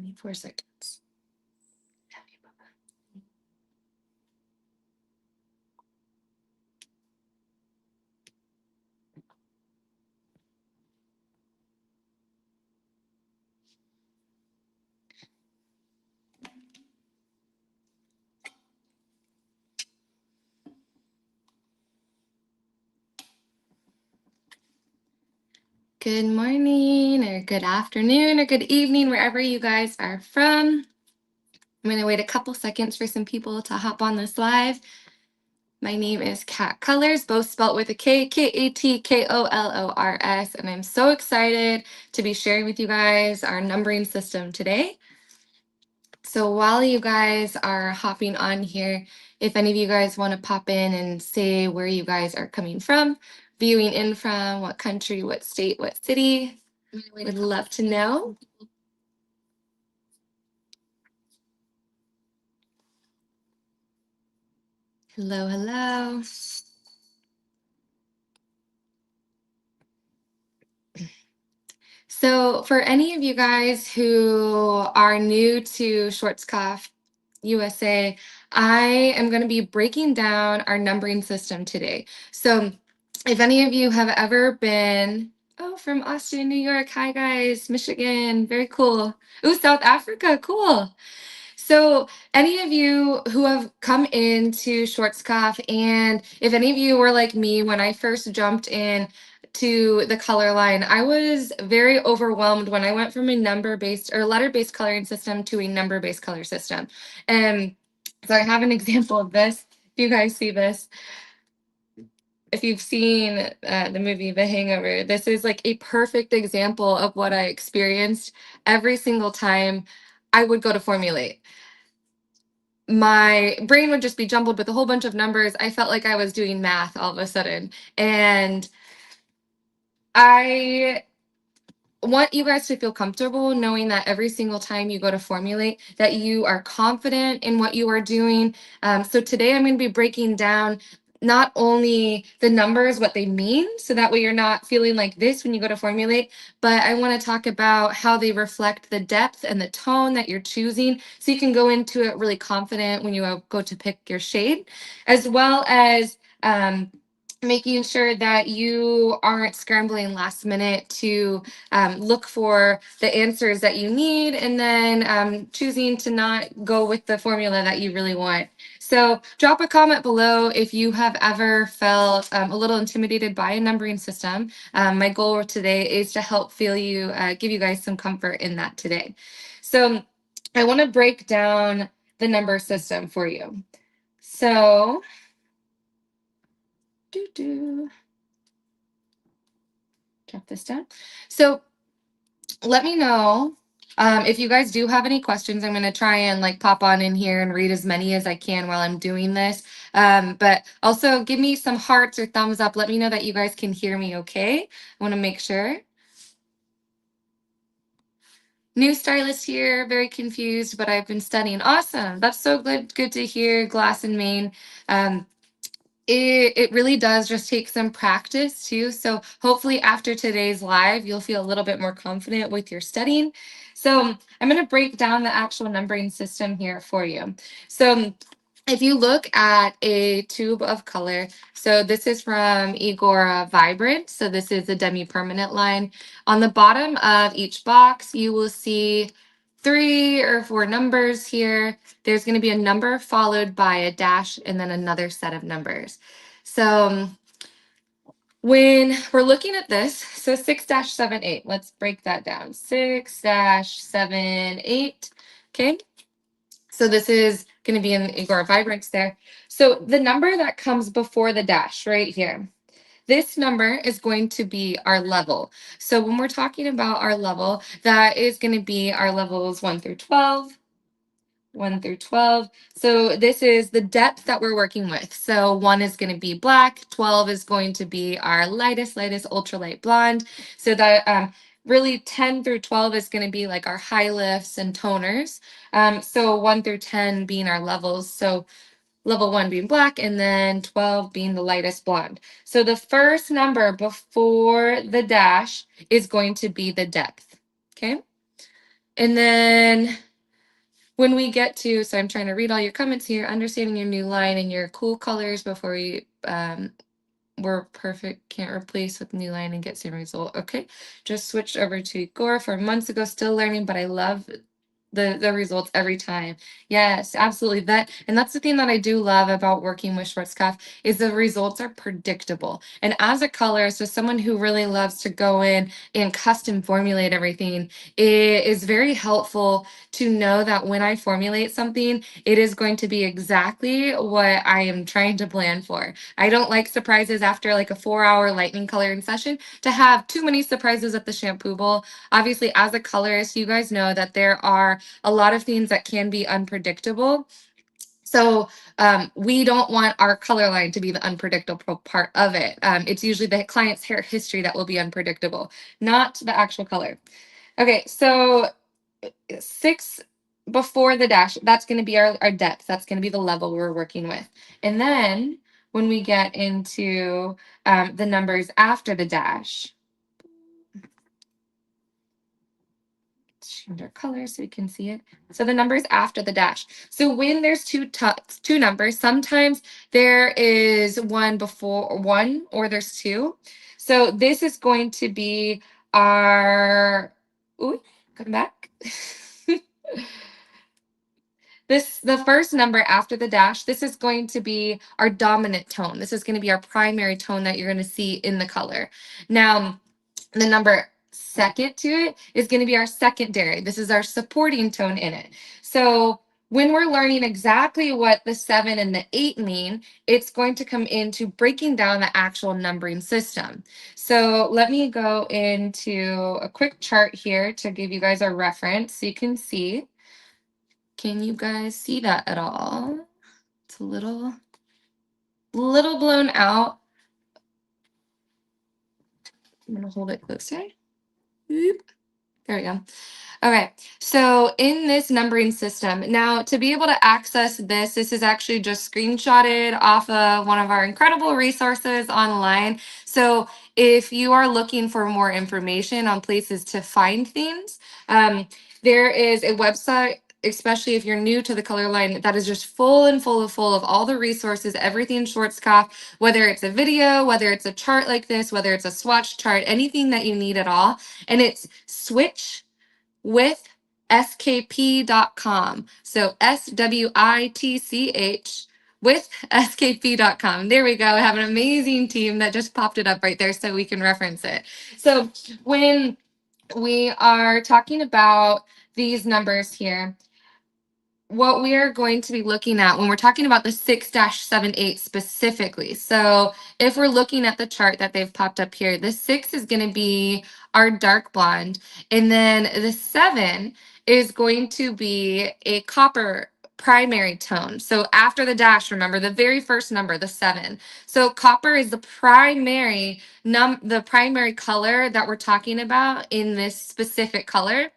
24 seconds. Good morning or good afternoon or good evening, wherever you guys are from. I'm going to wait a couple seconds for some people to hop on this live. My name is Kat Colors, both spelt with a K, Katkollors, and I'm so excited to be sharing with you guys our numbering system today. So while you guys are hopping on here, if any of you guys want to pop in and say where you guys are coming from, viewing in from, what country, what state, what city, would love to know. Hello, hello. So for any of you guys who are new to Schwarzkopf USA, I am going to be breaking down our numbering system today. So if any of you have ever been, oh, from Austin, New York, hi guys, Michigan, very cool. Ooh, South Africa, cool. So any of you who have come into Schwarzkopf, and if any of you were like me when I first jumped in to the color line, I was very overwhelmed when I went from a number-based or letter-based coloring system to a number-based color system. And so I have an example of this. If you guys see this, if you've seen the movie The Hangover, this is like a perfect example of what I experienced every single time I would go to formulate. My brain would just be jumbled with a whole bunch of numbers. I felt like I was doing math all of a sudden. And I want you guys to feel comfortable knowing that every single time you go to formulate that you are confident in what you are doing. So today I'm going to be breaking down not only the numbers, what they mean, so that way you're not feeling like this when you go to formulate, but I want to talk about how they reflect the depth and the tone that you're choosing, so you can go into it really confident when you go to pick your shade, as well as making sure that you aren't scrambling last minute to look for the answers that you need, and then choosing to not go with the formula that you really want. So drop a comment below if you have ever felt a little intimidated by a numbering system. My goal today is to help give you guys some comfort in that today. So I want to break down the number system for you. So drop this down. So let me know if you guys do have any questions. I'm going to try and like pop on in here and read as many as I can while I'm doing this. But also give me some hearts or thumbs up. Let me know that you guys can hear me okay. I want to make sure. New stylist here, very confused, but I've been studying. Awesome. That's so good to hear, Glass and Maine. It really does just take some practice too. So hopefully after today's live, you'll feel a little bit more confident with your studying. So I'm going to break down the actual numbering system here for you. So if you look at a tube of color, so this is from Igora Vibrant. So this is the demi-permanent line. On the bottom of each box, you will see 3 or 4 numbers here. There's going to be a number followed by a dash and then another set of numbers. So when we're looking at this, so 6-78, let's break that down. 6-78, okay? So this is going to be in Igor Vibrance there. So the number that comes before the dash right here, this number is going to be our level. So when we're talking about our level, that is going to be our levels 1 through 12. 1 through 12. So this is the depth that we're working with. So 1 is going to be black, 12 is going to be our lightest ultralight blonde. So that really 10 through 12 is going to be like our high lifts and toners. So 1 through 10 being our levels. So level 1 being black, and then 12 being the lightest blonde. So the first number before the dash is going to be the depth. Okay. And then when we get to, so I'm trying to read all your comments here, understanding your new line and your cool colors before we were perfect, can't replace with new line and get same result. Okay, just switched over to Igor 4 months ago, still learning, but I love the results every time. Yes, absolutely. That's the thing that I do love about working with Schwarzkopf is the results are predictable. And as a colorist, as someone who really loves to go in and custom formulate everything, it is very helpful to know that when I formulate something, it is going to be exactly what I am trying to plan for. I don't like surprises after like a 4-hour lightning coloring session to have too many surprises at the shampoo bowl. Obviously, as a colorist, you guys know that there are a lot of things that can be unpredictable. So we don't want our color line to be the unpredictable part of it. It's usually the client's hair history that will be unpredictable, not the actual color. Okay, so 6 before the dash, that's going to be our depth. That's going to be the level we're working with. And then when we get into the numbers after the dash, change our color so we can see it. So the numbers after the dash. So when there's two numbers, sometimes there is one before one or there's two. So this is going to be our, ooh, come back. The first number after the dash, this is going to be our dominant tone. This is going to be our primary tone that you're going to see in the color. Now, the number second to it is going to be our secondary. This is our supporting tone in it. So when we're learning exactly what the 7 and the 8 mean, it's going to come into breaking down the actual numbering system. So let me go into a quick chart here to give you guys a reference so you can see. Can you guys see that at all? It's a little blown out. I'm gonna hold it closer. Oop. There we go. Okay, so in this numbering system, now to be able to access this is actually just screenshotted off of one of our incredible resources online. So if you are looking for more information on places to find things, there is a website, especially if you're new to the color line, that is just full of all the resources, everything Schwarzkopf, whether it's a video, whether it's a chart like this, whether it's a swatch chart, anything that you need at all. And it's switch with skp.com. So SWITCH with skp.com. There we go. I have an amazing team that just popped it up right there so we can reference it. So when we are talking about these numbers here, what we are going to be looking at when we're talking about the 6-78 specifically. So if we're looking at the chart that they've popped up here, the 6 is going to be our dark blonde. And then the 7 is going to be a copper primary tone. So after the dash, remember the very first number, the 7. So copper is the primary color that we're talking about in this specific color.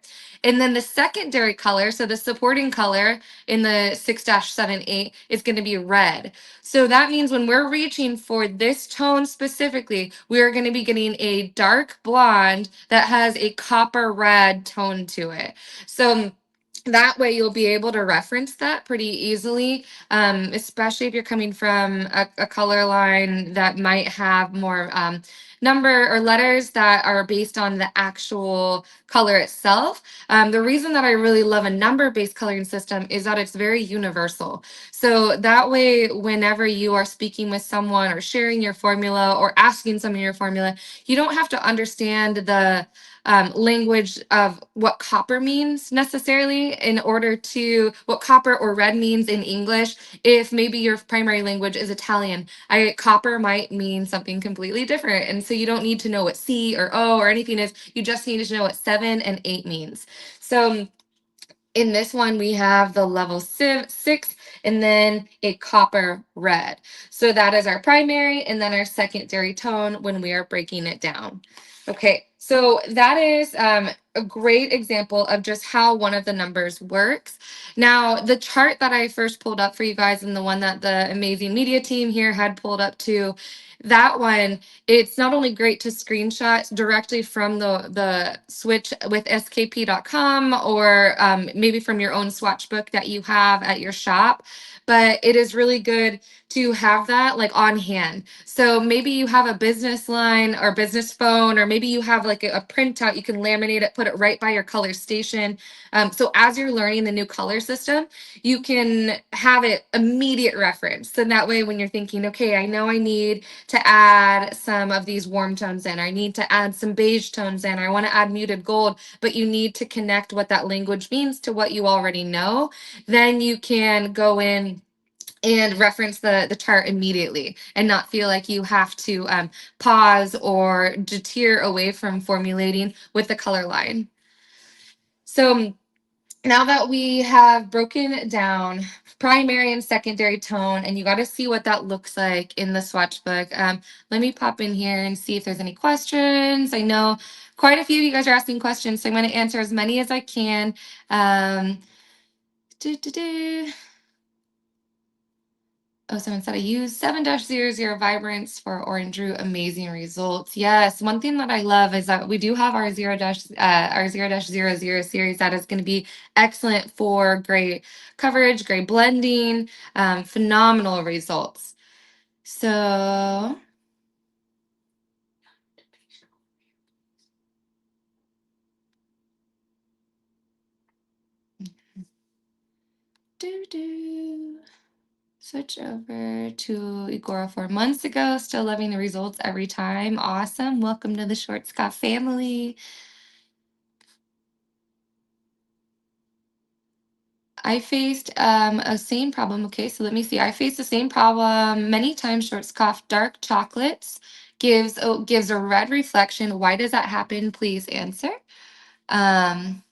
And then the secondary color, so the supporting color in the 6-78 is going to be red. So that means when we're reaching for this tone specifically, we are going to be getting a dark blonde that has a copper red tone to it. So that way you'll be able to reference that pretty easily, especially if you're coming from a color line that might have more number or letters that are based on the actual color itself. The reason that I really love a number-based coloring system is that it's very universal. So that way, whenever you are speaking with someone or sharing your formula or asking someone your formula, you don't have to understand the language of what copper means necessarily in order to what copper or red means in English. If maybe your primary language is Italian, copper might mean something completely different. And so you don't need to know what C or O or anything is. You just need to know what 7 and 8 means. So in this one, we have the level 6 and then a copper red. So that is our primary and then our secondary tone when we are breaking it down. Okay, So that is a great example of just how one of the numbers works. Now, the chart that I first pulled up for you guys and the one that the amazing media team here had pulled up too, that one, it's not only great to screenshot directly from the switch with skp.com or maybe from your own swatch book that you have at your shop, but it is really good to have that like on hand. So maybe you have a business line or business phone, or maybe you have like a printout, you can laminate it, put it right by your color station. So as you're learning the new color system, you can have it immediate reference. So that way, when you're thinking, okay, I know I need to add some of these warm tones in, I need to add some beige tones in, I want to add muted gold, but you need to connect what that language means to what you already know, then you can go in and reference the chart immediately and not feel like you have to pause or deter away from formulating with the color line. So now that we have broken down primary and secondary tone, and you got to see what that looks like in the swatch book, let me pop in here and see if there's any questions. I know quite a few of you guys are asking questions, so I'm going to answer as many as I can. Um, do, do, do. Oh, someone said I use 7-00 Vibrance for Orange Root. Amazing results. Yes. One thing that I love is that we do have our 0-00 series that is going to be excellent for great coverage, great blending, phenomenal results. So do do. Switch over to Igora 4 months ago. Still loving the results every time. Awesome. Welcome to the Schwarzkopf family. I faced a same problem. Okay, so let me see. I faced the same problem many times. Schwarzkopf dark chocolates gives a red reflection. Why does that happen? Please answer. Um,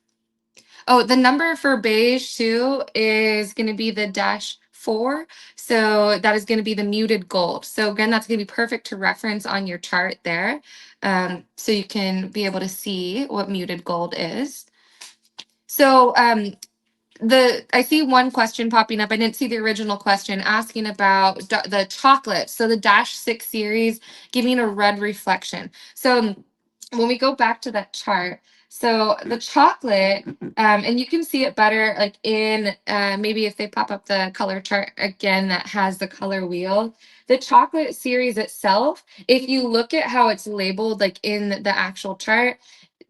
oh, the number for beige too is going to be the -4. So that is going to be the muted gold. So again, that's going to be perfect to reference on your chart there. So you can be able to see what muted gold is. So I see one question popping up. I didn't see the original question asking about the chocolate. So the -6 series giving a red reflection. So when we go back to that chart, so the chocolate, and you can see it better like in maybe if they pop up the color chart again that has the color wheel. The chocolate series itself, if you look at how it's labeled like in the actual chart,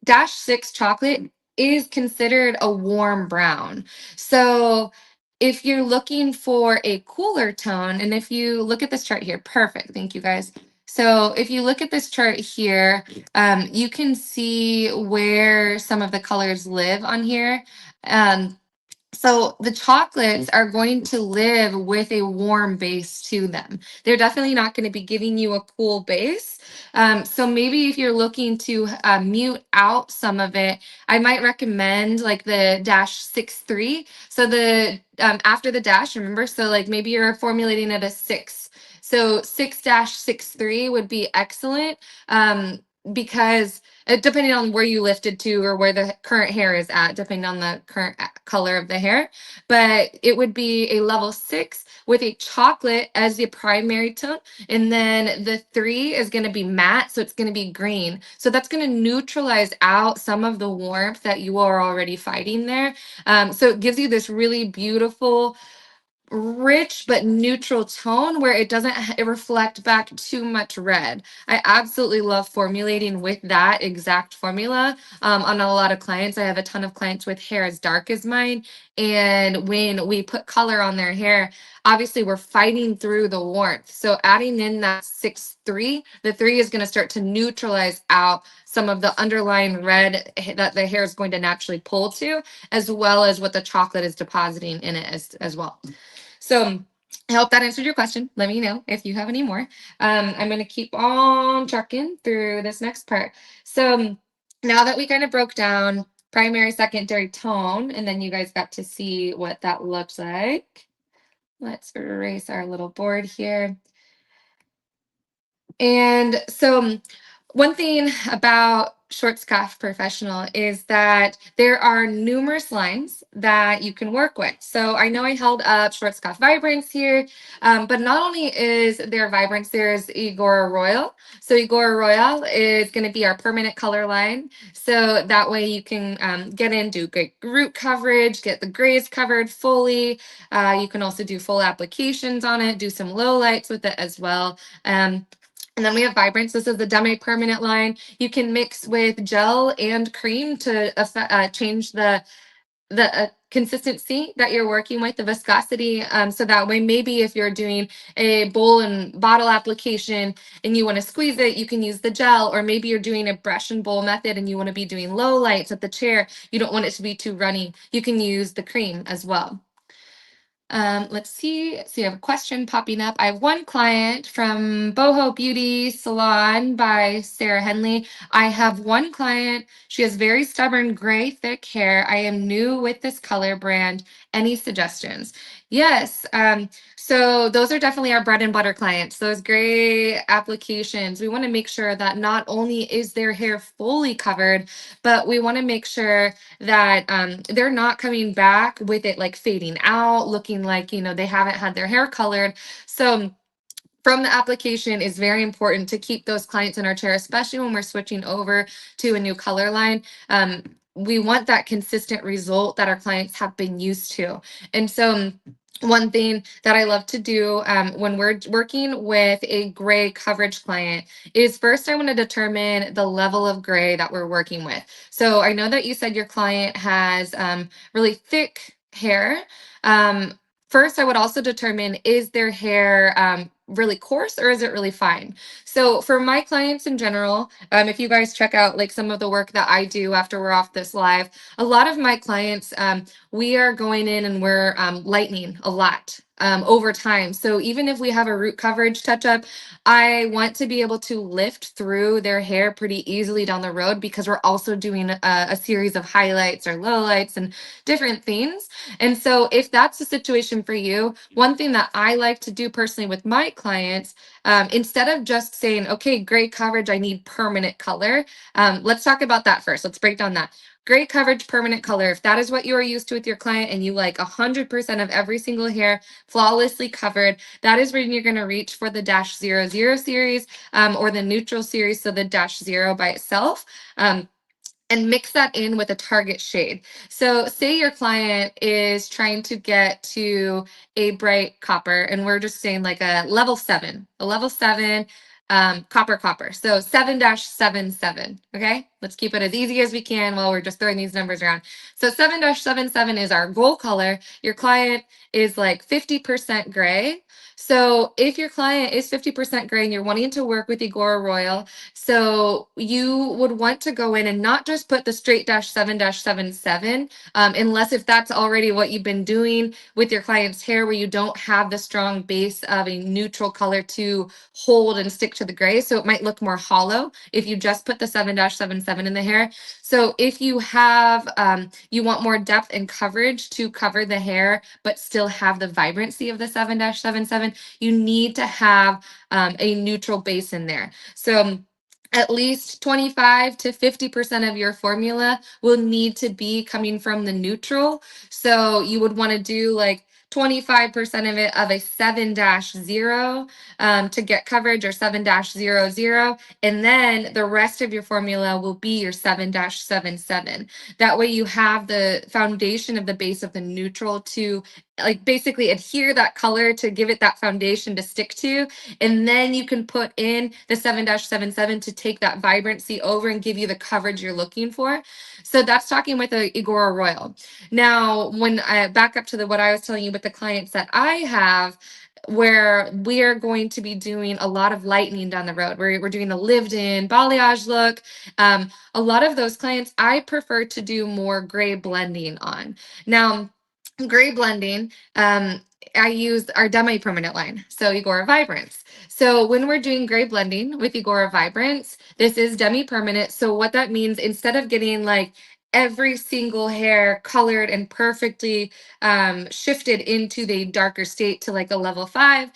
-6 chocolate is considered a warm brown. So if you're looking for a cooler tone, and if you look at this chart here, perfect. Thank you guys. So if you look at this chart here, you can see where some of the colors live on here. So the chocolates are going to live with a warm base to them. They're definitely not going to be giving you a cool base. So maybe if you're looking to mute out some of it, I might recommend like the -63. So the after the dash, remember, so like maybe you're formulating at a 6. So 6-63 would be excellent because depending on where you lifted to or where the current hair is at, depending on the current color of the hair. But it would be a level 6 with a chocolate as the primary tone. And then the 3 is going to be matte. So it's going to be green. So that's going to neutralize out some of the warmth that you are already fighting there. So it gives you this really beautiful rich but neutral tone where it doesn't reflect back too much red. I absolutely love formulating with that exact formula on a lot of clients. I have a ton of clients with hair as dark as mine, and when we put color on their hair, obviously we're fighting through the warmth. So adding in that 6-3, the 3 is going to start to neutralize out some of the underlying red that the hair is going to naturally pull to, as well as what the chocolate is depositing in it as well. So I hope that answered your question. Let me know if you have any more. I'm going to keep on trucking through this next part. So now that we kind of broke down primary, secondary tone, and then you guys got to see what that looks like. Let's erase our little board here. And so one thing about Schwarzkopf Professional is that there are numerous lines that you can work with. So I know I held up Schwarzkopf Vibrance here, but not only is there Vibrance, there's Igora Royal. So Igora Royal is going to be our permanent color line. So that way you can get in, do great root coverage, get the grays covered fully. You can also do full applications on it, do some low lights with it as well. And then we have Vibrance. This is the demi-permanent line. You can mix with gel and cream to change the consistency that you're working with, the viscosity. So that way, maybe if you're doing a bowl and bottle application and you want to squeeze it, you can use the gel. Or maybe you're doing a brush and bowl method and you want to be doing low lights at the chair. You don't want it to be too runny. You can use the cream as well. Let's see. So you have a question popping up. I have one client from Boho Beauty Salon by Sarah Henley. I have one client. She has very stubborn gray, thick hair. I am new with this color brand. Any suggestions? Yes. So those are definitely our bread and butter clients. Those gray applications. We want to make sure that not only is their hair fully covered, but we want to make sure that they're not coming back with it like fading out, looking like, they haven't had their hair colored. So from the application is very important to keep those clients in our chair, especially when we're switching over to a new color line. We want that consistent result that our clients have been used to. And so one thing that I love to do when we're working with a gray coverage client is first I want to determine the level of gray that we're working with. So I know that you said your client has really thick hair. First, I would also determine, is their hair really coarse or is it really fine? So for my clients in general, if you guys check out like some of the work that I do after we're off this live, a lot of my clients, we are going in and we're lightening a lot over time. So even if we have a root coverage touch up, I want to be able to lift through their hair pretty easily down the road because we're also doing a series of highlights or lowlights and different things. And so if that's the situation for you, one thing that I like to do personally with my clients, instead of just saying, okay, gray coverage, I need permanent color. Let's talk about that first. Let's break down that. Gray coverage, permanent color. If that is what you are used to with your client and you like 100% of every single hair flawlessly covered, that is when you're going to reach for the -00 series or the neutral series, so the -0 by itself. And mix that in with a target shade. So say your client is trying to get to a bright copper, and we're just saying like a level 7, copper. So 7-77, okay? Let's keep it as easy as we can while we're just throwing these numbers around. So 7-77 is our goal color. Your client is like 50% gray. So if your client is 50% gray and you're wanting to work with Igora Royal, so you would want to go in and not just put the straight -7-77, unless if that's already what you've been doing with your client's hair where you don't have the strong base of a neutral color to hold and stick to the gray. So it might look more hollow if you just put the 7-77 in the hair. So if you have, you want more depth and coverage to cover the hair, but still have the vibrancy of the 7-77, you need to have a neutral base in there. So at least 25 to 50% of your formula will need to be coming from the neutral. So you would want to do like 25% of it of a 7-0 to get coverage, or 7-00. And then the rest of your formula will be your 7-77. That way you have the foundation of the base of the neutral to like basically adhere that color to give it that foundation to stick to. And then you can put in the 7-77 to take that vibrancy over and give you the coverage you're looking for. So that's talking with a Igora Royal. Now, when I back up to what I was telling you with the clients that I have, where we are going to be doing a lot of lightening down the road, where we're doing a lived-in balayage look. A lot of those clients, I prefer to do more gray blending on. Now, gray blending, I use our demi-permanent line, so Igora Vibrance. So when we're doing gray blending with Igora Vibrance, this is demi-permanent. So what that means, instead of getting like every single hair colored and perfectly shifted into the darker state to like a level 5.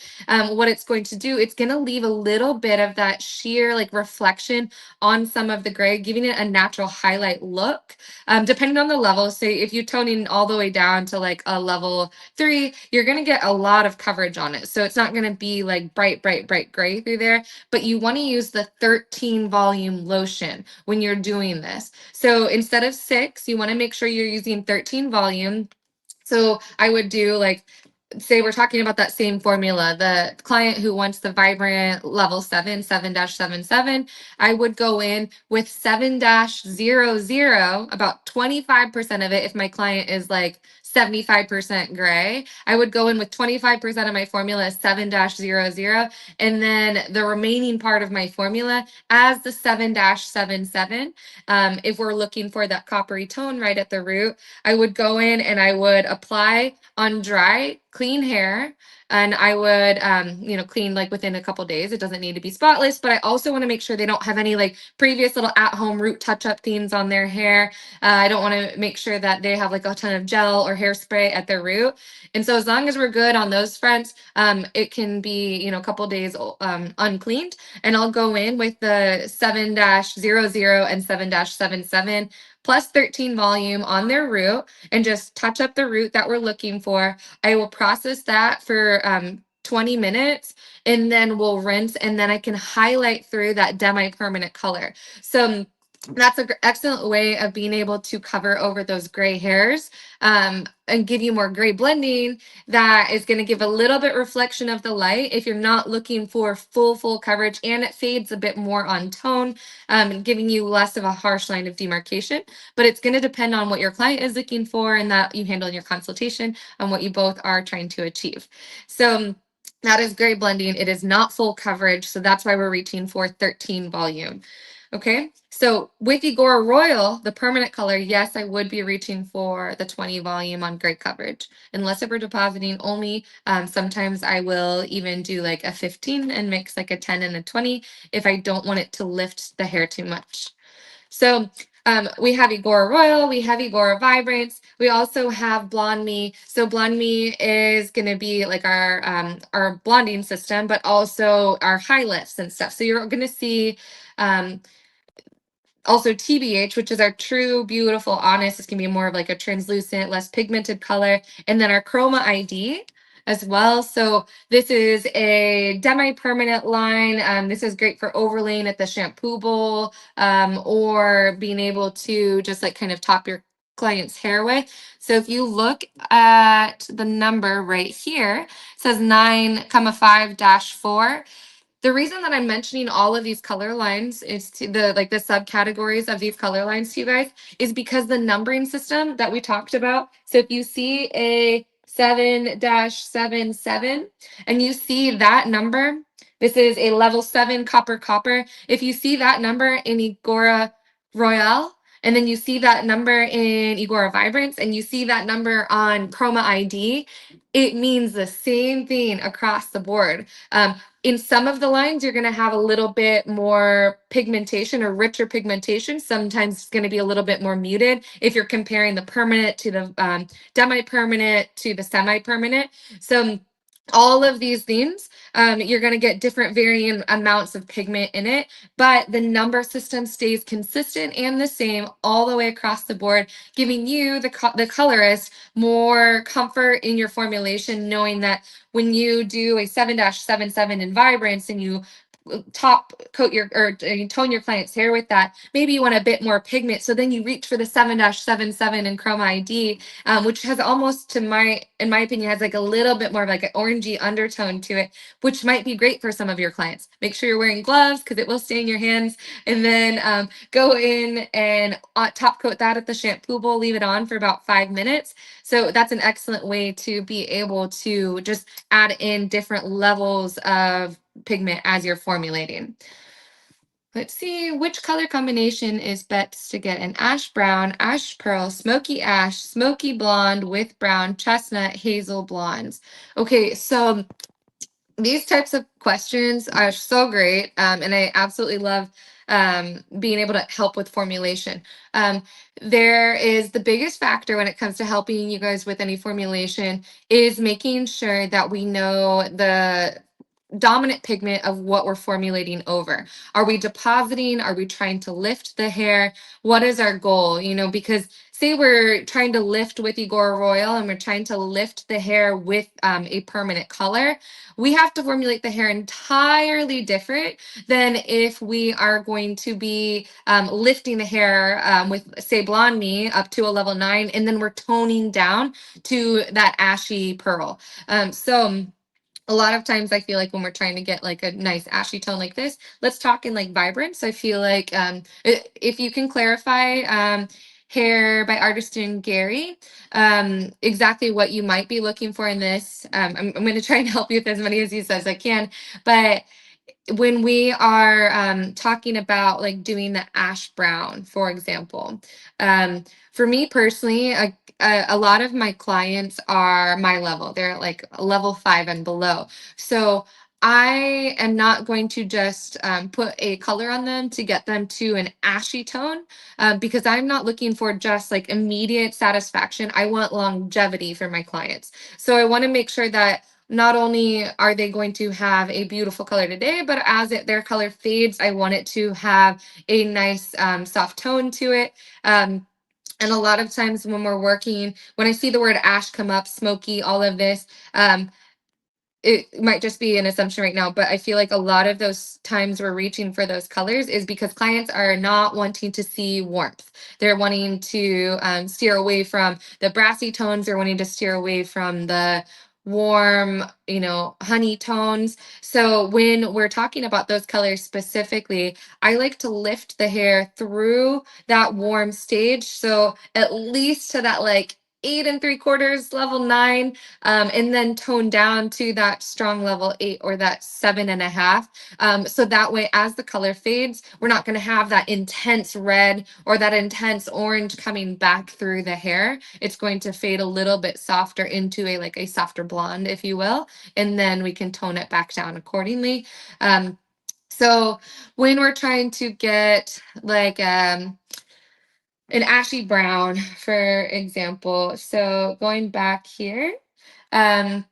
What it's going to do, it's going to leave a little bit of that sheer like reflection on some of the gray, giving it a natural highlight look. Depending on the level, say if you're toning all the way down to like a level 3, you're going to get a lot of coverage on it. So it's not going to be like bright gray through there, but you want to use the 13 volume lotion when you're doing this. So instead of 6, you want to make sure you're using 13 volume. So I would do like, say we're talking about that same formula, the client who wants the vibrant level 7, 7-77, I would go in with 7-00, about 25% of it. If my client is like 75% gray, I would go in with 25% of my formula as 7-00, and then the remaining part of my formula as the 7-77. If we're looking for that coppery tone right at the root, I would go in and I would apply on dry, clean hair. And I would, clean like within a couple days. It doesn't need to be spotless, but I also want to make sure they don't have any like previous little at-home root touch-up things on their hair. I don't want to make sure that they have like a ton of gel or hairspray at their root. And so as long as we're good on those fronts, it can be, a couple days uncleaned. And I'll go in with the 7-00 and 7-77 plus 13 volume on their root and just touch up the root that we're looking for. I will process that for 20 minutes and then we'll rinse, and then I can highlight through that demi-permanent color. So that's an excellent way of being able to cover over those gray hairs and give you more gray blending that is going to give a little bit reflection of the light if you're not looking for full coverage, and it fades a bit more on tone, giving you less of a harsh line of demarcation. But it's going to depend on what your client is looking for and that you handle in your consultation on what you both are trying to achieve. So that is gray blending. It is not full coverage, so that's why we're reaching for 13 volume. Okay, so with Igora Royal, the permanent color, yes, I would be reaching for the 20 volume on gray coverage. Unless if we're depositing only, sometimes I will even do like a 15 and mix like a 10 and a 20 if I don't want it to lift the hair too much. So we have Igora Royal, we have Igora Vibrance, we also have Blonde Me. So Blonde Me is going to be like our blonding system, but also our high lifts and stuff. So you're going to see also TBH, which is our true, beautiful, honest. It's going to be more of like a translucent, less pigmented color. And then our Chroma ID as well. So this is a demi-permanent line. This is great for overlaying at the shampoo bowl or being able to just like kind of top your client's hair with. So if you look at the number right here, it says 9,5-4. The reason that I'm mentioning all of these color lines is to the subcategories of these color lines to you guys is because the numbering system that we talked about. So if you see a 7-77 and you see that number, this is a level 7 copper. If you see that number in Igora Royale, and then you see that number in Igora Vibrance, and you see that number on Chroma ID, it means the same thing across the board. In some of the lines, you're going to have a little bit more pigmentation or richer pigmentation. Sometimes it's going to be a little bit more muted if you're comparing the permanent to the demi-permanent to the semi-permanent. So all of these things, you're going to get different varying amounts of pigment in it, but the number system stays consistent and the same all the way across the board, giving you, the colorist, more comfort in your formulation, knowing that when you do a 7-77 in Vibrance and you top coat your or you tone your client's hair with that, maybe you want a bit more pigment, so then you reach for the 7-77 in Chroma ID, which has almost, in my opinion, has like a little bit more of like an orangey undertone to it, which might be great for some of your clients. Make sure you're wearing gloves because it will stain your hands, and then go in and top coat that at the shampoo bowl, leave it on for about 5 minutes. So that's an excellent way to be able to just add in different levels of pigment as you're formulating. Let's see, which color combination is best to get? An ash brown, ash pearl, smoky ash, smoky blonde with brown, chestnut, hazel blondes. Okay, so these types of questions are so great, and I absolutely love being able to help with formulation. There is the biggest factor when it comes to helping you guys with any formulation is making sure that we know the dominant pigment of what we're formulating over. Are we depositing? Are we trying to lift the hair? What is our goal? Because say we're trying to lift with Igor Royal and we're trying to lift the hair with a permanent color, we have to formulate the hair entirely different than if we are going to be lifting the hair with, say, Blonde Me up to a level 9, and then we're toning down to that ashy pearl. So a lot of times I feel like when we're trying to get like a nice ashy tone like this, let's talk in like vibrance. I feel like if you can clarify Hair by Artist Gary, exactly what you might be looking for in this. I'm going to try and help you with as many as you as I can. But when we are talking about like doing the ash brown, for example, for me personally, a lot of my clients are my level. They're like level 5 and below. So I am not going to just put a color on them to get them to an ashy tone because I'm not looking for just like immediate satisfaction. I want longevity for my clients. So I want to make sure that not only are they going to have a beautiful color today, but as their color fades, I want it to have a nice soft tone to it. And a lot of times when we're working, when I see the word ash come up, smoky, all of this, it might just be an assumption right now, but I feel like a lot of those times we're reaching for those colors is because clients are not wanting to see warmth. They're wanting to steer away from the brassy tones. They're wanting to steer away from the warm, honey tones. So when we're talking about those colors specifically, I like to lift the hair through that warm stage. So at least to that like 8 3/4 level 9, and then tone down to that strong level 8 or that 7.5. So that way, as the color fades, we're not going to have that intense red or that intense orange coming back through the hair. It's going to fade a little bit softer into a softer blonde, if you will, and then we can tone it back down accordingly. So when we're trying to get like an ashy brown, for example. So going back here, um,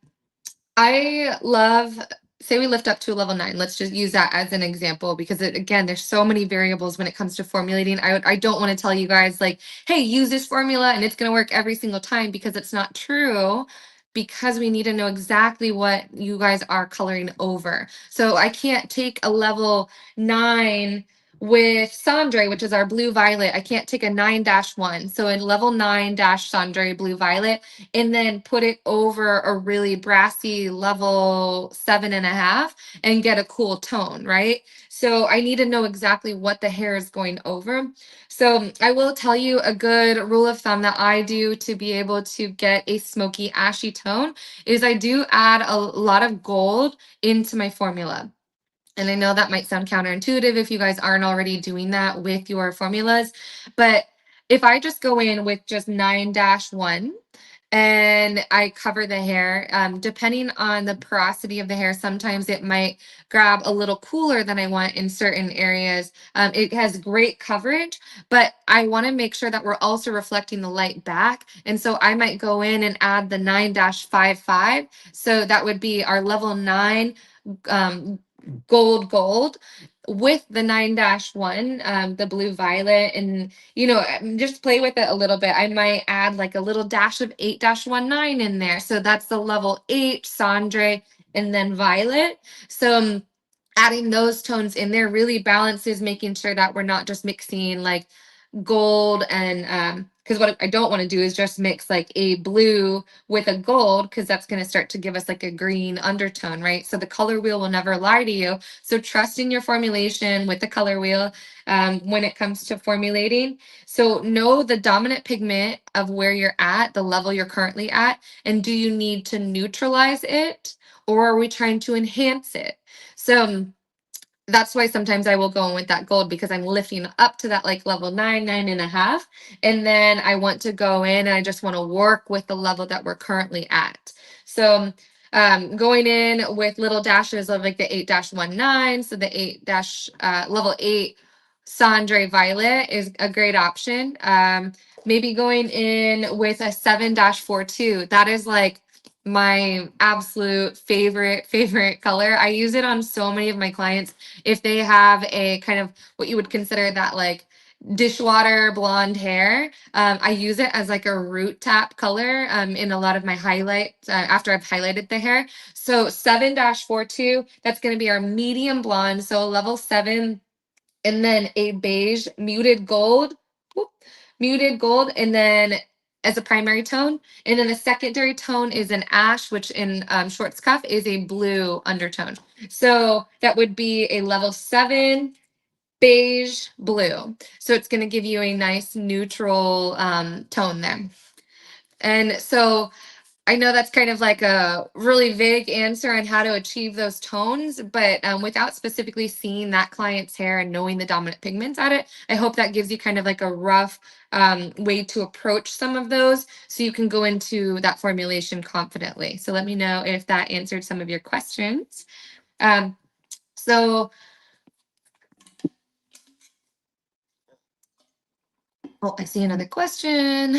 I love, say we lift up to a level 9. Let's just use that as an example because again, there's so many variables when it comes to formulating. I don't want to tell you guys like, hey, use this formula and it's going to work every single time because it's not true. Because we need to know exactly what you guys are coloring over. So I can't take a level 9 with Sandre, which is our blue violet. I can't take a 9-1. So in level 9 Sandre blue violet, and then put it over a really brassy level 7.5 and get a cool tone, right? So I need to know exactly what the hair is going over. So I will tell you a good rule of thumb that I do to be able to get a smoky ashy tone is I do add a lot of gold into my formula. And I know that might sound counterintuitive if you guys aren't already doing that with your formulas, but if I just go in with just 9-1 and I cover the hair, depending on the porosity of the hair, sometimes it might grab a little cooler than I want in certain areas. It has great coverage, but I want to make sure that we're also reflecting the light back. And so I might go in and add the 9-55. So that would be our level 9 gold with the 9-1, the blue violet, and just play with it a little bit. I might add like a little dash of 8-19 in there. So that's the level 8 Sandre and then violet. So adding those tones in there really balances, making sure that we're not just mixing like gold and because what I don't want to do is just mix like a blue with a gold because that's going to start to give us like a green undertone, right? So the color wheel will never lie to you. So trust in your formulation with the color wheel when it comes to formulating. So know the dominant pigment of where you're at, the level you're currently at, and do you need to neutralize it or are we trying to enhance it? So that's why sometimes I will go in with that gold because I'm lifting up to that like level 9, 9.5. And then I want to go in and I just want to work with the level that we're currently at. So going in with little dashes of like the 8-19, so the 8 dash level 8 Cendre Violet is a great option. Maybe going in with a 7-42. That is like my absolute favorite color. I use it on so many of my clients. If they have a kind of what you would consider that like dishwater blonde hair, I use it as like a root tap color in a lot of my highlights after I've highlighted the hair. So 7-42, that's going to be our medium blonde. So level 7, and then a beige muted gold, whoop, muted gold, and then as a primary tone. And then the secondary tone is an ash, which in Schwarzkopf is a blue undertone. So that would be a level 7 beige blue. So it's going to give you a nice neutral tone there. And so I know that's kind of like a really vague answer on how to achieve those tones, but without specifically seeing that client's hair and knowing the dominant pigments at it, I hope that gives you kind of like a rough way to approach some of those so you can go into that formulation confidently. So let me know if that answered some of your questions. So, oh, I see another question.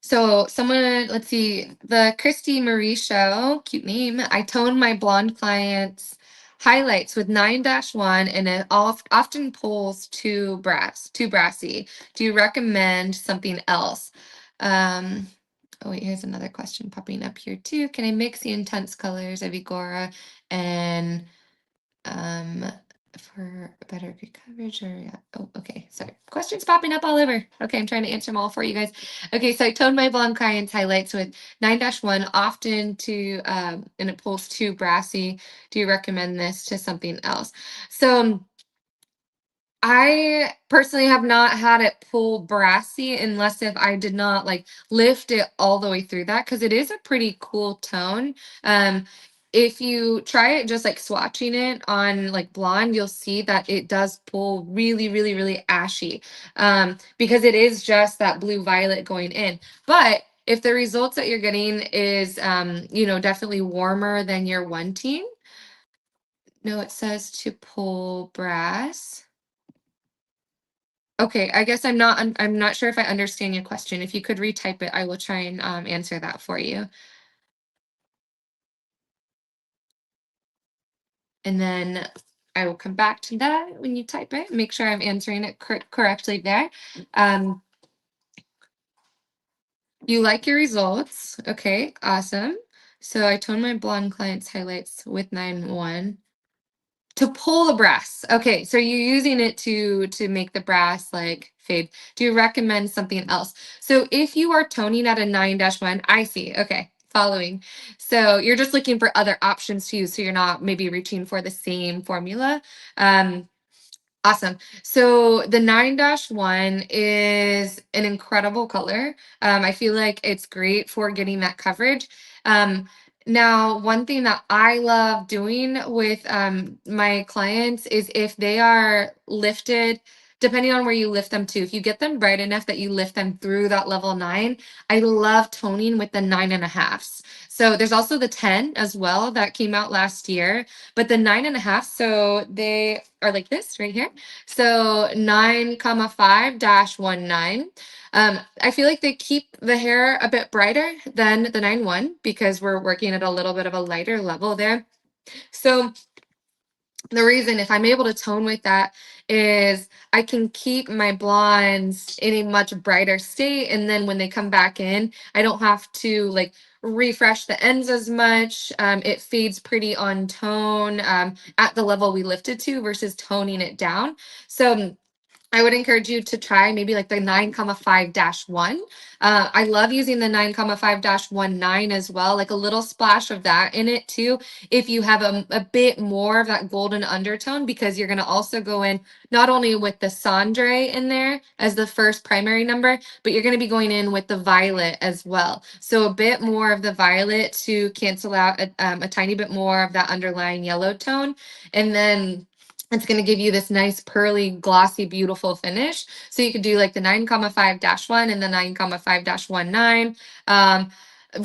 So someone, let's see, the Christy Marie Show, cute name. I toned my blonde clients' highlights with 9-1 and it often pulls too brassy. Do you recommend something else? Oh wait, here's another question popping up here too. Can I mix the intense colors of Igora and um for better good coverage or yeah. Oh, okay. Sorry. Questions popping up all over. Okay, I'm trying to answer them all for you guys. Okay, so I toned my blonde clients highlights with 9-1 often to and it pulls too brassy. Do you recommend this to something else? So I personally have not had it pull brassy unless if I did not like lift it all the way through that because it is a pretty cool tone. Um, if you try it just like swatching it on like blonde, you'll see that it does pull really ashy because it is just that blue violet going in. But if the results that you're getting is, definitely warmer than you're wanting, no, it says to pull brass. Okay, I guess I'm not sure if I understand your question. If you could retype it, I will try and answer that for you. And then I will come back to that when you type it. Make sure I'm answering it correctly there. Um, you like your results. Okay, awesome. So I toned my blonde client's highlights with 9-1. To pull the brass. Okay, so you're using it to make the brass like fade. Do you recommend something else? So if you are toning at a 9-1, I see. Okay, following. So you're just looking for other options to use, so you're not maybe reaching for the same formula. Awesome. So the 9-1 is an incredible color. I feel like it's great for getting that coverage. Now, one thing that I love doing with my clients is if they are lifted, depending on where you lift them to, if you get them bright enough that you lift them through that level 9, I love toning with the 9.5s. So there's also the 10 as well that came out last year, but the 9.5, so they are like this right here. So 9,5-19. I feel like they keep the hair a bit brighter than the 9-1 because we're working at a little bit of a lighter level there. So the reason if I'm able to tone with that is I can keep my blondes in a much brighter state. And then when they come back in, I don't have to like refresh the ends as much. It fades pretty on tone at the level we lifted to versus toning it down. So I would encourage you to try maybe like the 9,5-1. I love using the 9,5-19 as well, like a little splash of that in it too. If you have a bit more of that golden undertone, because you're going to also go in not only with the cendre in there as the first primary number, but you're going to be going in with the violet as well. So a bit more of the violet to cancel out a tiny bit more of that underlying yellow tone. And then it's going to give you this nice pearly glossy beautiful finish. So you could do like the 9,5-1 and the 9,5-19.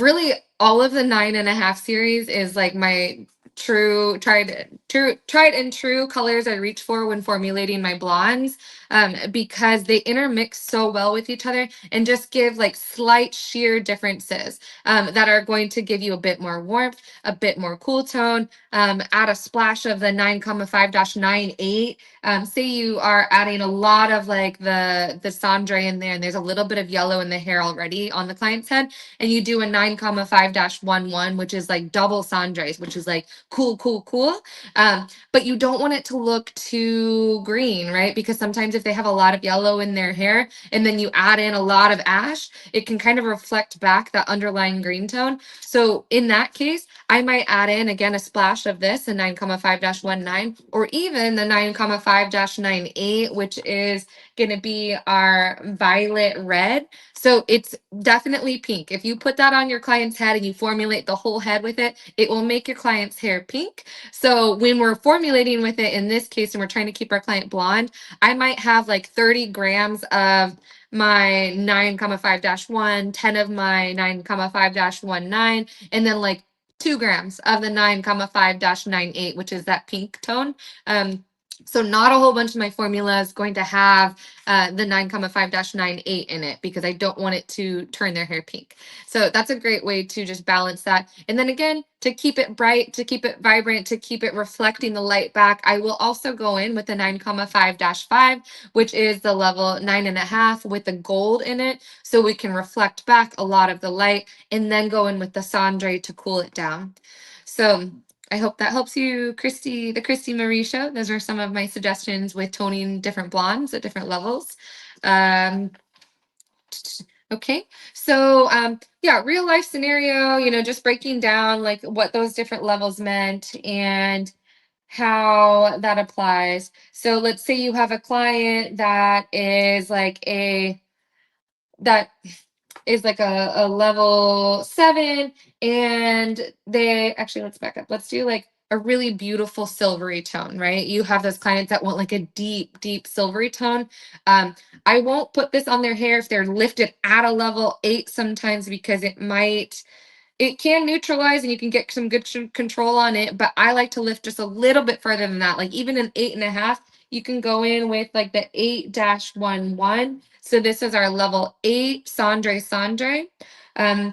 Really all of the 9.5 series is like my tried and true colors I reach for when formulating my blondes, because they intermix so well with each other and just give like slight sheer differences, that are going to give you a bit more warmth, a bit more cool tone. Add a splash of the 9,5-98. Say you are adding a lot of like the cendre in there, and there's a little bit of yellow in the hair already on the client's head, and you do a 9,5-11, which is like double cendres, which is like cool, cool, cool. But you don't want it to look too green, right? Because sometimes if they have a lot of yellow in their hair and then you add in a lot of ash, it can kind of reflect back that underlying green tone. So in that case, I might add in again a splash of this, a 9,5-19, or even the 9,5-98, which is going to be our violet red. So it's definitely pink. If you put that on your client's head and you formulate the whole head with it, it will make your client's hair pink. So when we're formulating with it in this case and we're trying to keep our client blonde, I might have like 30 grams of my 9,5-1, 10 of my 9,5-19, and then like 2 grams of the 9,5-98, which is that pink tone. So not a whole bunch of my formula is going to have the 9,5-98 in it, because I don't want it to turn their hair pink. So that's a great way to just balance that. And then again, to keep it bright, to keep it vibrant, to keep it reflecting the light back, I will also go in with the 9,5-5, which is the level 9.5 with the gold in it. So we can reflect back a lot of the light, and then go in with the cendre to cool it down. So I hope that helps you, Christy, the Christy Marie Show. Those are some of my suggestions with toning different blondes at different levels. Okay, so yeah, real life scenario, just breaking down like what those different levels meant and how that applies. So let's say you have a client that is like that is like a level 7, and they actually, let's back up. Let's do like a really beautiful silvery tone, right? You have those clients that want like a deep, deep silvery tone. I won't put this on their hair if they're lifted at a level 8 sometimes, because it can neutralize and you can get some good control on it, but I like to lift just a little bit further than that. Like even an 8.5, you can go in with like the 8-11. So this is our level 8 Sandre. Um,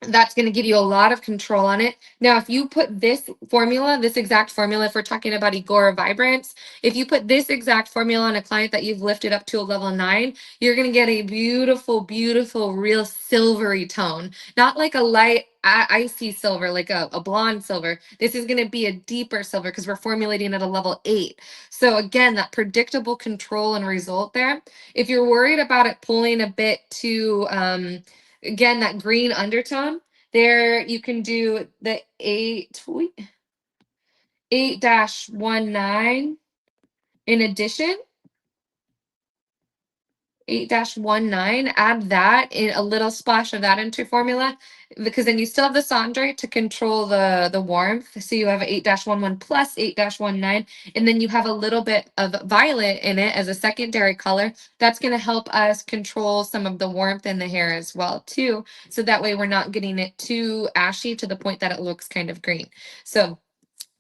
that's going to give you a lot of control on it. Now, if you put this formula, this exact formula, if we're talking about Igora Vibrance, if you put this exact formula on a client that you've lifted up to a level 9, you're going to get a beautiful, beautiful, real silvery tone. Not like a light icy silver, like a blonde silver. This is going to be a deeper silver because we're formulating at a level 8. So again, that predictable control and result there. If you're worried about it pulling a bit too, again, that green undertone, there you can do the 8-19 in addition. 8-19, add that in a little splash of that into formula, because then you still have the cendre to control the warmth. So you have 8-11 plus 8-19, and then you have a little bit of violet in it as a secondary color. That's going to help us control some of the warmth in the hair as well too. So that way we're not getting it too ashy to the point that it looks kind of green. So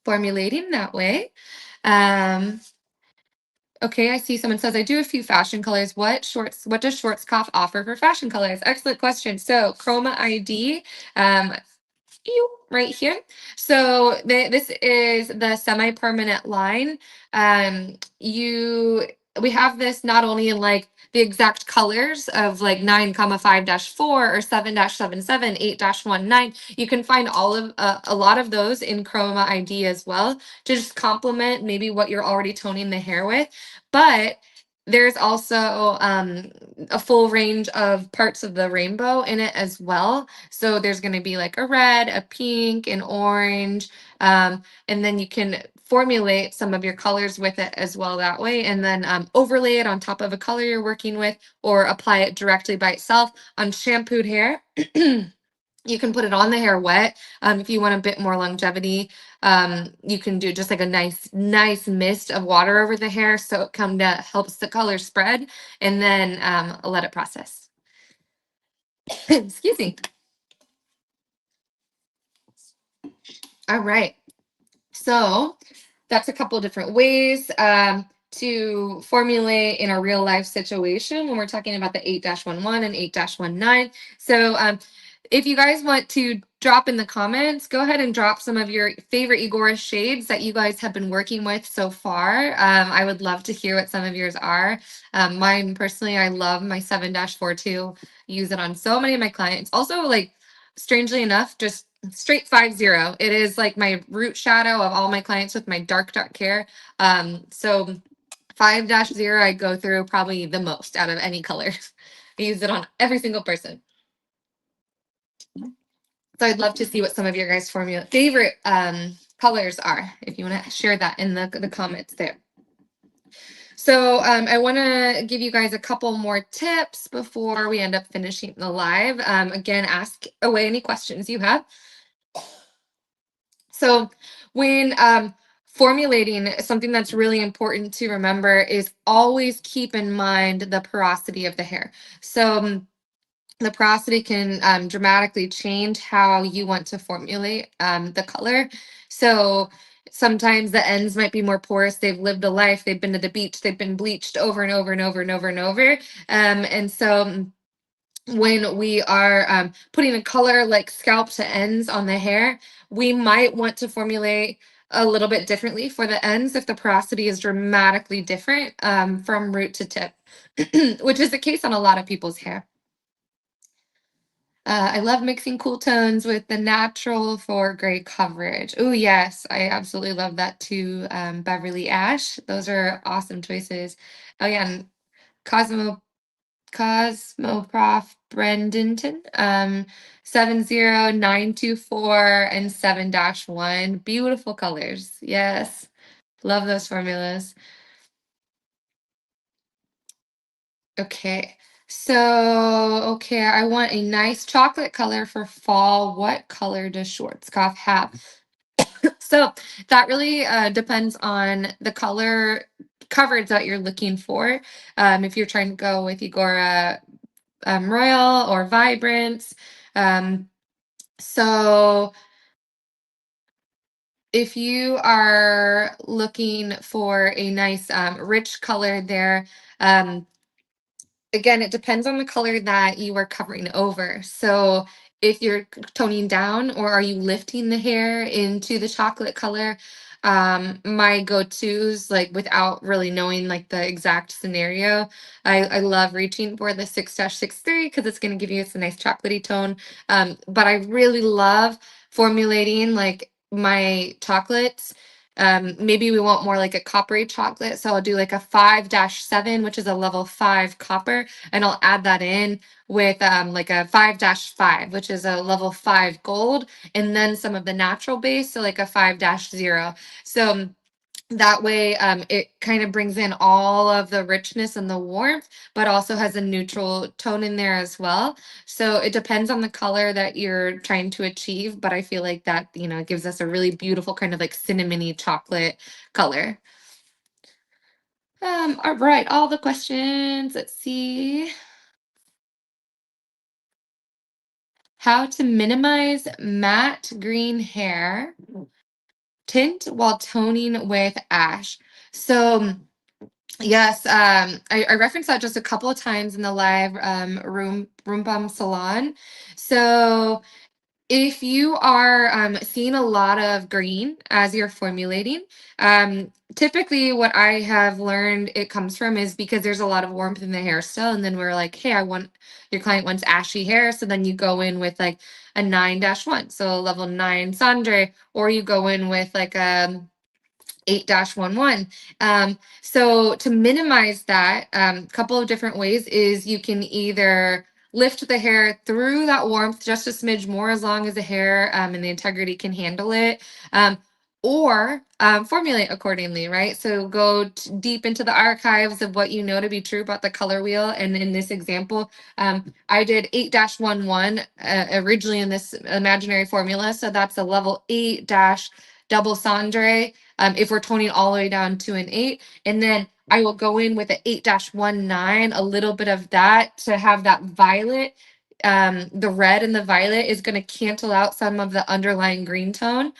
formulating that way. Okay, I see someone says I do a few fashion colors. What does Schwarzkopf offer for fashion colors? Excellent question. So Chroma ID, um, right here. So this is the semi-permanent line. We have this not only in like the exact colors of like 9,5-4 or 7-77, 8-19. You can find all of a lot of those in Chroma ID as well to just complement maybe what you're already toning the hair with. But there's also a full range of parts of the rainbow in it as well. So there's going to be like a red, a pink, an orange, and then you can formulate some of your colors with it as well that way, and then overlay it on top of a color you're working with, or apply it directly by itself on shampooed hair. You can put it on the hair wet. If you want a bit more longevity, you can do just like a nice mist of water over the hair, so it kind of helps the color spread, and then let it process. Excuse me. All right. So that's a couple of different ways to formulate in a real life situation when we're talking about the 8-11 and 8-19. So if you guys want to drop in the comments, go ahead and drop some of your favorite Igora shades that you guys have been working with so far. I would love to hear what some of yours are. Mine personally, I love my 7-42. Use it on so many of my clients. Also, like, strangely enough, just straight 50. It is like my root shadow of all my clients with my dark hair. So 5-0 I go through probably the most out of any color. I use it on every single person. So I'd love to see what some of your guys' favorite colors are, if you want to share that in the comments there. So I want to give you guys a couple more tips before we end up finishing the live. Again, ask away any questions you have. So when formulating, something that's really important to remember is always keep in mind the porosity of the hair. So the porosity can dramatically change how you want to formulate the color. So sometimes the ends might be more porous. They've lived a life. They've been to the beach. They've been bleached over and over and over and over and over. And so when we are putting a color like scalp to ends on the hair, we might want to formulate a little bit differently for the ends if the porosity is dramatically different from root to tip, which is the case on a lot of people's hair. I love mixing cool tones with the natural for gray coverage. Oh, yes, I absolutely love that too. Beverly Ash, those are awesome choices. Oh, yeah, and Cosmoprof Brendanton, 70924 and 7-1. Beautiful colors. Yes, love those formulas. Okay. So, okay, I want a nice chocolate color for fall. What color does Schwarzkopf have? So that really depends on the color coverage that you're looking for. If you're trying to go with Igora Royal or Vibrance. So if you are looking for a nice rich color there, again, it depends on the color that you are covering over. So if you're toning down or are you lifting the hair into the chocolate color, my go-tos, like without really knowing like the exact scenario, I love reaching for the 6-63 because it's going to give you a nice chocolatey tone. But I really love formulating like my chocolates. Maybe we want more like a coppery chocolate. So I'll do like a 5-7, which is a level 5 copper, and I'll add that in with like a 5-5, which is a level 5 gold, and then some of the natural base, so like a 5-0. So that way it kind of brings in all of the richness and the warmth, but also has a neutral tone in there as well. So it depends on the color that you're trying to achieve, but I feel like that, gives us a really beautiful kind of like cinnamony chocolate color. All right, all the questions. Let's see. How to minimize matte green hair tint while toning with ash. So yes, I referenced that just a couple of times in the live room bum salon. So if you are seeing a lot of green as you're formulating, typically what I have learned it comes from is because there's a lot of warmth in the hair still, and then we're like, hey, your client wants ashy hair, so then you go in with like a 9-1, so level 9 Sandre, or you go in with like a 8-11. So to minimize that, a couple of different ways is you can either lift the hair through that warmth just a smidge more as long as the hair and the integrity can handle it. Or formulate accordingly, right? So go deep into the archives of what you know to be true about the color wheel. And in this example, I did 8-11 originally in this imaginary formula. So that's a level 8 double Sandre if we're toning all the way down to an 8. And then I will go in with an 8-19, a little bit of that to have that violet the red and the violet is going to cancel out some of the underlying green tone.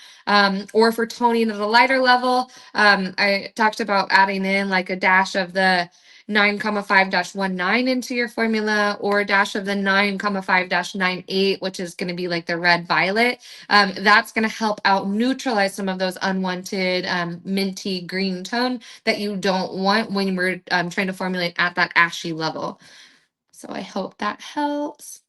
Or for toning at a lighter level, I talked about adding in like a dash of the 9,5-19 into your formula, or a dash of the 9,5-98, which is going to be like the red violet. That's going to help out neutralize some of those unwanted minty green tone that you don't want when we're trying to formulate at that ashy level. So I hope that helps.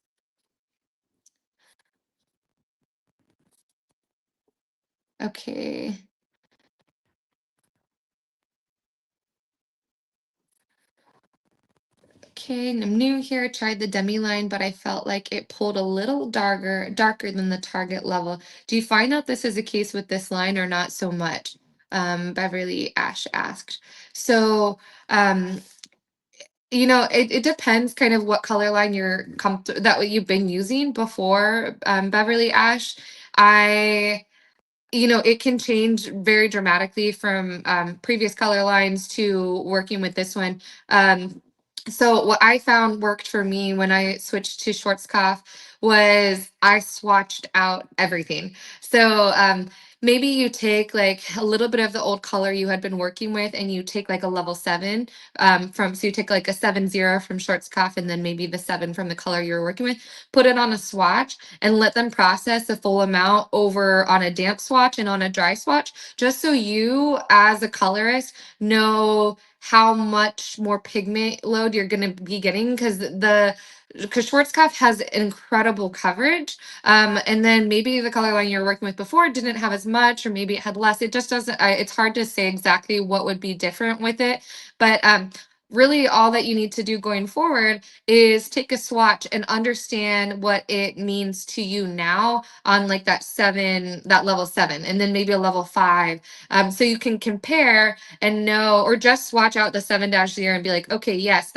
Okay. Okay, and I'm new here. Tried the demi line, but I felt like it pulled a little darker than the target level. Do you find that this is the case with this line or not so much? Beverly Ash asked. So, um, it depends kind of what color line you're comfortable that what you've been using before, Beverly Ash. I it can change very dramatically from previous color lines to working with this one. So what I found worked for me when I switched to Schwarzkopf was I swatched out everything. So maybe you take like a little bit of the old color you had been working with, and you take like a level 7 so you take like a 7-0 from Schwarzkopf, and then maybe the 7 from the color you were working with, put it on a swatch and let them process the full amount over on a damp swatch and on a dry swatch, just so you as a colorist know how much more pigment load you're going to be getting, because Schwarzkopf has incredible coverage. And then maybe the color line you're working with before didn't have as much, or maybe it had less. It just doesn't, it's hard to say exactly what would be different with it. But really, all that you need to do going forward is take a swatch and understand what it means to you now on like that level 7, and then maybe a level 5. So you can compare and know, or just swatch out the 7-0 and be like, okay, yes,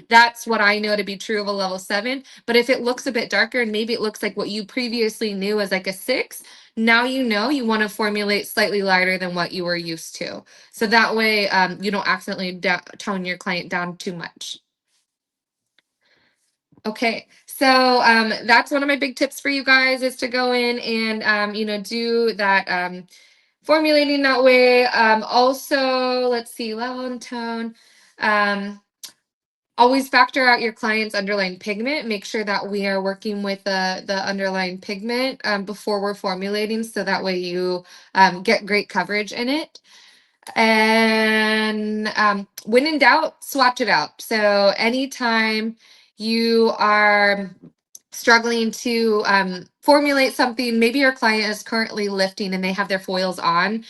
that's what I know to be true of a level 7. But if it looks a bit darker and maybe it looks like what you previously knew as like a 6, now you want to formulate slightly lighter than what you were used to. So that way you don't accidentally tone your client down too much. Okay, so that's one of my big tips for you guys, is to go in and do that formulating that way. Also, let's see, level and tone. Um, Always factor out your client's underlying pigment. Make sure that we are working with the underlying pigment before we're formulating, so that way you get great coverage in it. And when in doubt, swatch it out. So anytime you are struggling to formulate something, maybe your client is currently lifting and they have their foils on.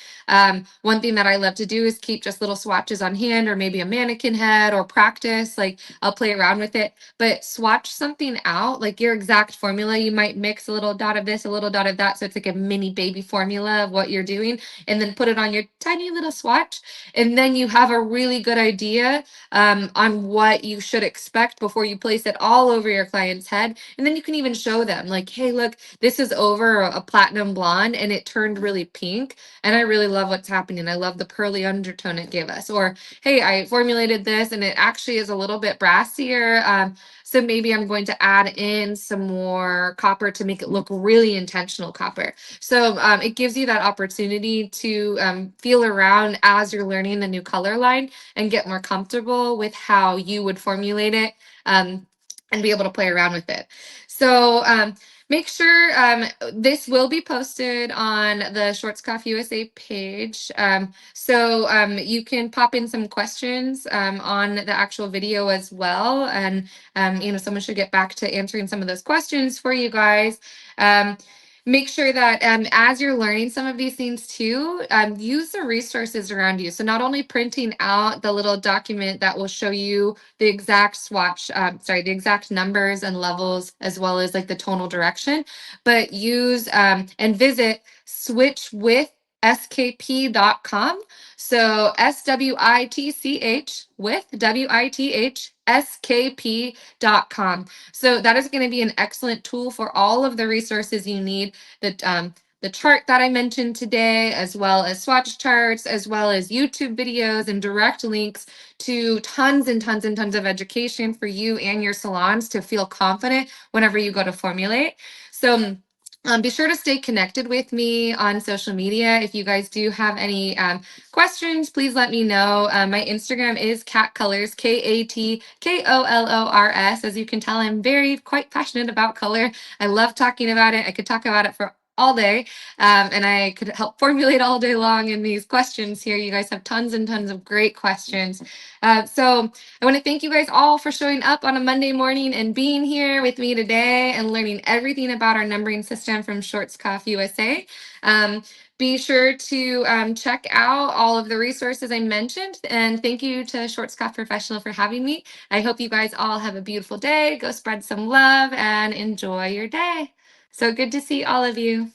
One thing that I love to do is keep just little swatches on hand, or maybe a mannequin head, or practice. Like, I'll play around with it, but swatch something out, like your exact formula. You might mix a little dot of this, a little dot of that. So it's like a mini baby formula of what you're doing, and then put it on your tiny little swatch. And then you have a really good idea on what you should expect before you place it all over your client's head. And then you can even show them like, hey, look, this is over a platinum blonde and it turned really pink. And I really love what's happening. I love the pearly undertone it gave us. Or, hey, I formulated this and it actually is a little bit brassier. So maybe I'm going to add in some more copper to make it look really intentional copper. So it gives you that opportunity to feel around as you're learning the new color line and get more comfortable with how you would formulate it, and be able to play around with it. So make sure this will be posted on the Schwarzkopf USA page. So you can pop in some questions on the actual video as well. And, someone should get back to answering some of those questions for you guys. Make sure that as you're learning some of these things too, use the resources around you. So not only printing out the little document that will show you the exact swatch, the exact numbers and levels, as well as like the tonal direction, but use and visit switchwithskp.com. So SWITCH with WITHSKP.com. So that is going to be an excellent tool for all of the resources you need, that the chart that I mentioned today, as well as swatch charts, as well as YouTube videos and direct links to tons and tons and tons of education for you and your salons to feel confident whenever you go to formulate. So be sure to stay connected with me on social media. If you guys do have any questions, please let me know. My Instagram is Kat Colors, KATKOLORS. As you can tell, I'm very quite passionate about color. I love talking about it. I could talk about it for all day, and I could help formulate all day long in these questions here. You guys have tons and tons of great questions. So I want to thank you guys all for showing up on a Monday morning and being here with me today and learning everything about our numbering system from Schwarzkopf USA. Be sure to check out all of the resources I mentioned. And thank you to Schwarzkopf Professional for having me. I hope you guys all have a beautiful day. Go spread some love and enjoy your day. So good to see all of you.